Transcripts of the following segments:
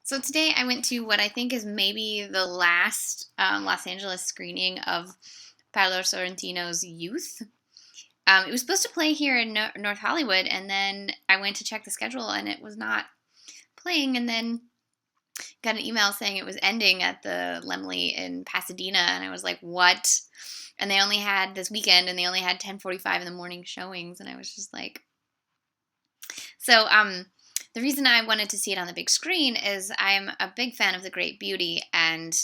So today I went to what I think is maybe the last Los Angeles screening of Paolo Sorrentino's Youth. It was supposed to play here in North Hollywood, and then I went to check the schedule, and it was not playing. And then got an email saying it was ending at the Lemley in Pasadena, and I was like, "What?" And they only had this weekend, and they only had 10:45 in the morning showings, and I was just like, so. The reason I wanted to see it on the big screen is I'm a big fan of The Great Beauty, and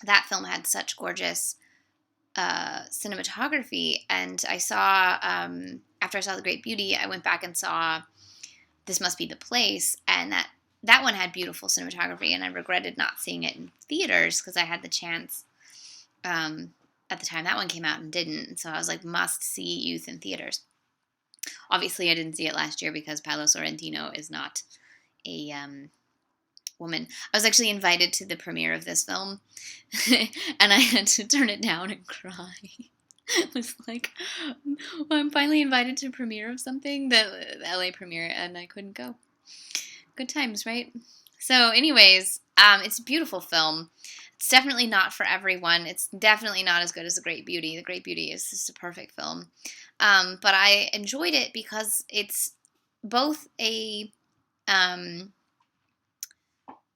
that film had such gorgeous cinematography. And I saw, after I saw The Great Beauty, I went back and saw This Must Be the Place, and that one had beautiful cinematography, and I regretted not seeing it in theaters because I had the chance at the time that one came out and didn't. And so I was like, must see Youth in theaters. Obviously, I didn't see it last year because Paolo Sorrentino is not a woman. I was actually invited to the premiere of this film, and I had to turn it down and cry. It was like, well, I'm finally invited to a premiere of something, the LA premiere, and I couldn't go. Good times, right? So, anyways, it's a beautiful film. It's definitely not for everyone. It's definitely not as good as The Great Beauty. The Great Beauty is just a perfect film. But I enjoyed it because it's both a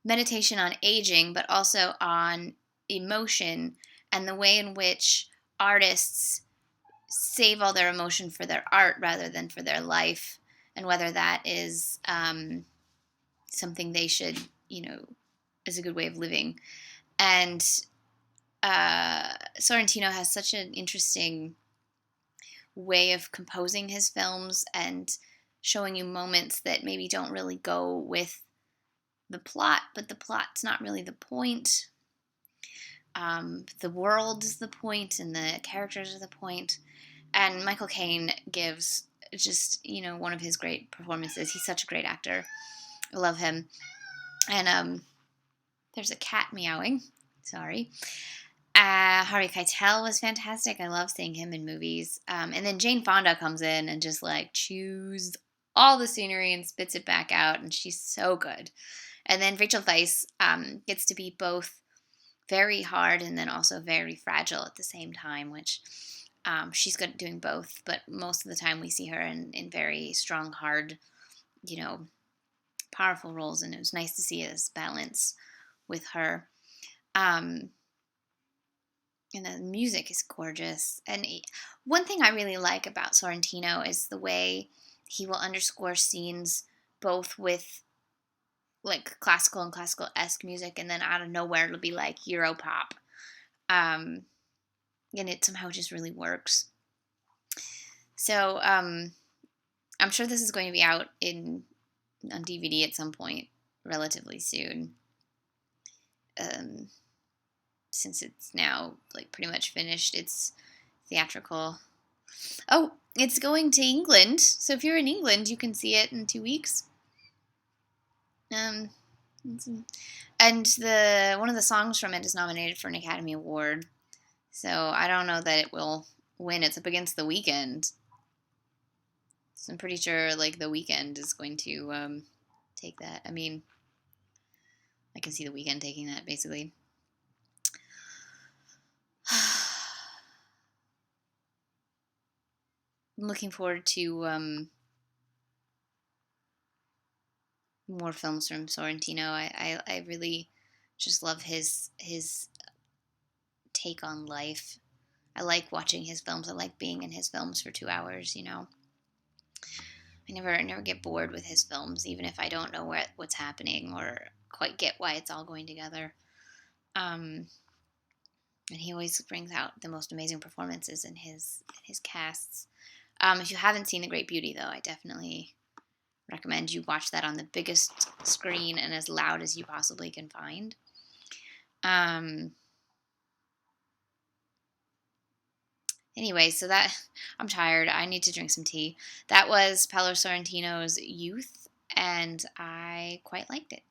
meditation on aging, but also on emotion and the way in which artists save all their emotion for their art rather than for their life, and whether that is something they should, is a good way of living. And Sorrentino has such an interesting way of composing his films and showing you moments that maybe don't really go with the plot, but the plot's not really the point. The world is the point, and the characters are the point. And Michael Caine gives just, one of his great performances. He's such a great actor. I love him. And there's a cat meowing. Sorry. Harvey Keitel was fantastic. I love seeing him in movies. And then Jane Fonda comes in and just chews all the scenery and spits it back out, and she's so good. And then Rachel Weisz gets to be both very hard and then also very fragile at the same time, which she's good at doing both. But most of the time we see her in very strong, hard, powerful roles, and it was nice to see this balance with her. And the music is gorgeous. And one thing I really like about Sorrentino is the way he will underscore scenes both with classical and classical-esque music, and then out of nowhere it'll be Europop. And it somehow just really works. So I'm sure this is going to be out on DVD at some point relatively soon. Since it's now pretty much finished its theatrical. Oh, it's going to England. So if you're in England, you can see it in 2 weeks. And one of the songs from it is nominated for an Academy Award. So I don't know that it will win. It's up against The Weeknd. So I'm pretty sure The Weeknd is going to take that. I mean, I can see The Weeknd taking that basically. I'm looking forward to more films from Sorrentino. I really just love his take on life. I like watching his films. I like being in his films for 2 hours. I never get bored with his films, even if I don't know what's happening or quite get why it's all going together. And he always brings out the most amazing performances in his casts. If you haven't seen The Great Beauty, though, I definitely recommend you watch that on the biggest screen and as loud as you possibly can find. Anyway, so I'm tired. I need to drink some tea. That was Paolo Sorrentino's Youth, and I quite liked it.